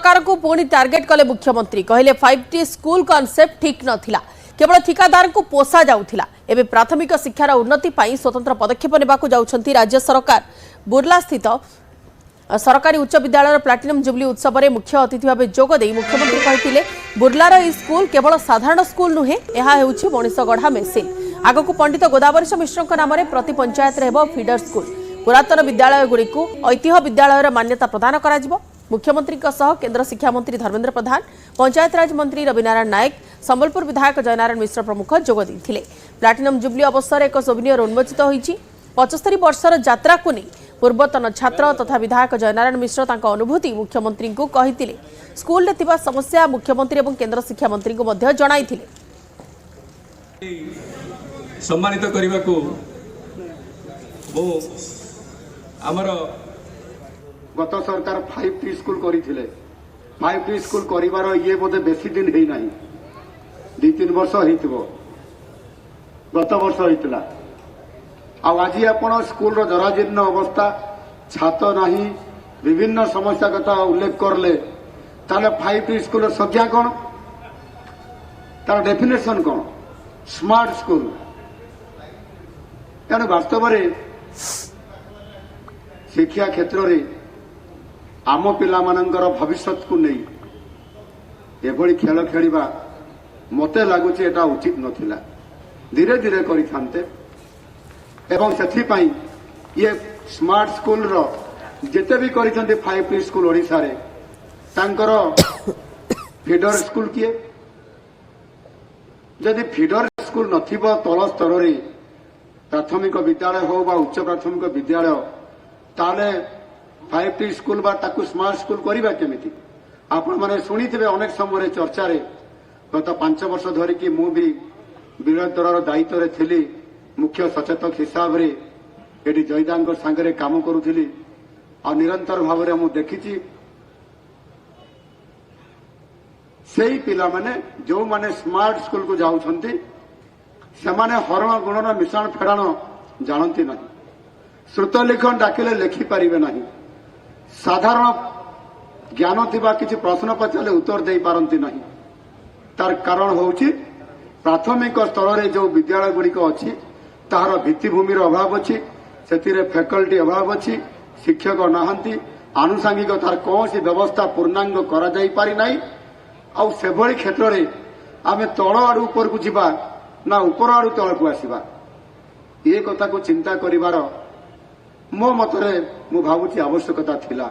सरकार को पुणी टार्गेट कले मुख्यमंत्री कहले 5T स्कूल कॉन्सेप्ट ठीक नथिला केवल ठिकादार को पोसा जाउथिला एबे प्राथमिक शिक्षार उन्नति पाई स्वतंत्र पदक्षेप नेबाकू जाउछंती राज्य सरकार। बुर्ला स्थित सरकारी उच्च विद्यालय प्लाटिनम जुबली उत्सव में मुख्य अतिथि भाव जोगदे मुख्यमंत्री कहते बुर्लार यह स्कूल केवल साधारण स्कूल नुहे यह मनीष गढ़ा मेसीन आगक पंडित गोदावरी मिश्र नाम प्रति पंचायत फीडर स्कूल पुरातन विद्यालय गुड़ी ऐतिह्य विद्यालय मान्यता प्रदान करा मुख्यमंत्री केंद्र शिक्षा मंत्री धर्मेंद्र प्रधान पंचायतराज मंत्री रविनारायण नायक संबलपुर विधायक जयनारायण मिश्र प्रमुख जोगदे प्लाटिनम जुबली अवसर एक सोविनियर उन्मोचित होती 75 वर्षर यात्रा को नहीं पूर्वतन छात्र तथा विधायक जयनारायण मिश्र तांका अनुभूति मुख्यमंत्री को कहिथिले स्कूल रे समस्या मुख्यमंत्री और केंद्र शिक्षा मंत्री को मध्य जणाइथिले। सम्मानित करने को आमर गत सरकार 5T स्कूल करथिले 5T स्कूल करिवार ये बोधे बेसी दिन हेई नाही 2-3 वर्ष हेइतिबो गत वर्ष हेइतला आज आपण स्कूल जराजीर्ण अवस्था छात्र नाही विभिन्न समस्या कथा उल्लेख करले ताले 5T स्कूल संज्ञा कौन तार डेफिनेशन कौन स्मार्ट स्कूल तेणु वास्तव में शिक्षा क्षेत्र में आम पिला भविष्य को नहीं एभली खेल खेलिबा मते लगुच एटा उचित नथिला धीरे धीरे करिथान्ते एवं सेथिपाई ये स्मार्ट स्कूल रो जेते भी करिथान्ते 5T स्कूल ओडिसा रे तांकर फीडर स्कूल किए जदि फीडर स्कूल नथिबो तल स्तर रे प्राथमिक विद्यालय हो बा उच्च प्राथमिक विद्यालय ताले 5T स्कूल बा ताकू स्मार्ट स्कूल करिबा केमिति आपण माने सुनिथिबे अनेक समय चर्चा रे गत 5 वर्ष धरिकी मु भी विरोधी दलर दायित्व रे थिली मुख्य सचेतक हिसाब रे एटी जयदांग सांगरे काम करूथिली आ निरंतर भाव रे मु देखिछि सेही पिला माने जो माने स्मार्ट स्कूल को जाउछंती से माने हरण गुणन मिश्रण फेड़ाण जानती नहीं श्रुत लिखन डाकिले लेखि पारिबे नहीं साधारण ज्ञान थिबा किछि प्रश्न पचारे उत्तर दे पारंती नहीं तार कारण होउछि प्राथमिक स्तर रे जो विद्यालय गुड़िक अच्छी तार भित्तिभूमिर अभाव अच्छी से फैकल्टी अभाव अच्छी शिक्षक नहांती आनुषांगिक तार कौन सी व्यवस्था पूर्णांग करा जाई पारि नाही आउ सेभଳି क्षेत्र रे आमे तळ आडू ऊपर को जिबा ना ऊपर आडू तळ को आसीबा ये कथा को चिंता करिवार मो मतरे मु भाबुची आवश्यकता थिला।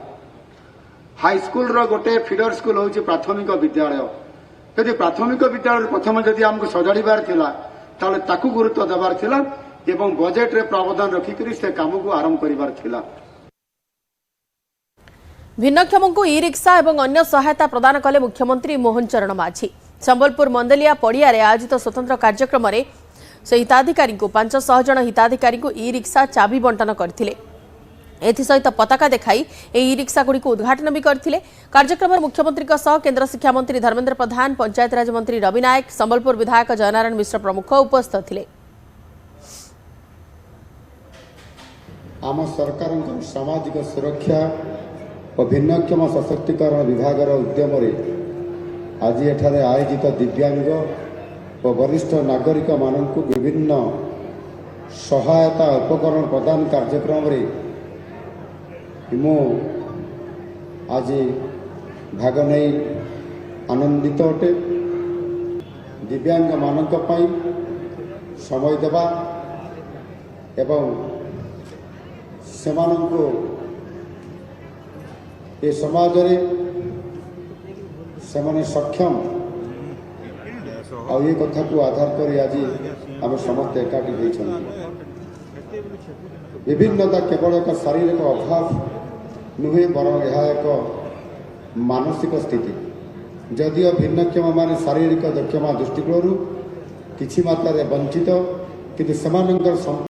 हाई स्कूल रो गोटे फीडर स्कूल होउची प्राथमिक विद्यालय यदि प्राथमिक विद्यालय प्रथम जदि हमको सजाड़बार थिला ताले ताकू गुरुत्व देवार थिला एवं बजेट रे प्रावधान रखिकरी से काम को आरंभ करिवार थिला। भिन्नक्षम को ई रिक्शा और अन्य सहायता प्रदान कले मुख्यमंत्री मोहन चरण माझी संबलपुर मंदलिया पड़िया आयोजित स्वतंत्र कार्यक्रम में से हिताधिकारी को 500 जन हिताधिकारी को ई रिक्शा चाबी बंटन करथिले एथिसहित पताका देखाई ई रिक्शा गुड़ी को उद्घाटन भी करथिले। कार्यक्रम में मुख्यमंत्री सह केंद्र शिक्षा मंत्री धर्मेंद्र प्रधान पंचायतराज मंत्री रवि नायक संबलपुर विधायक जयनारायण मिश्र प्रमुख उपस्थित थिले। आम सरकार सामाजिक सुरक्षा और भिन्नक्षम सशक्तिकरण विभाग उद्यम आज एठारे आयोजित दिव्यांग और वरिष्ठ नागरिक मानक विभिन्न सहायता उपकरण प्रदान कार्यक्रम मु आज भाग नहीं आनंदित अटे। दिव्यांग मानक पई समय देवा एवं सेमानंको ए समाज रे सेमाने सक्षम आ ये कथा को आधार कर आज आम समस्त एकाठी होती विभिन्नता केवल एक शारीरिक अभाव नुहे बर यह एक मानसिक स्थिति जदिओ भिन्नक्षम मान शारीरिक दक्षमा दृष्टिकोण किछि मात्रा वंचित किंतु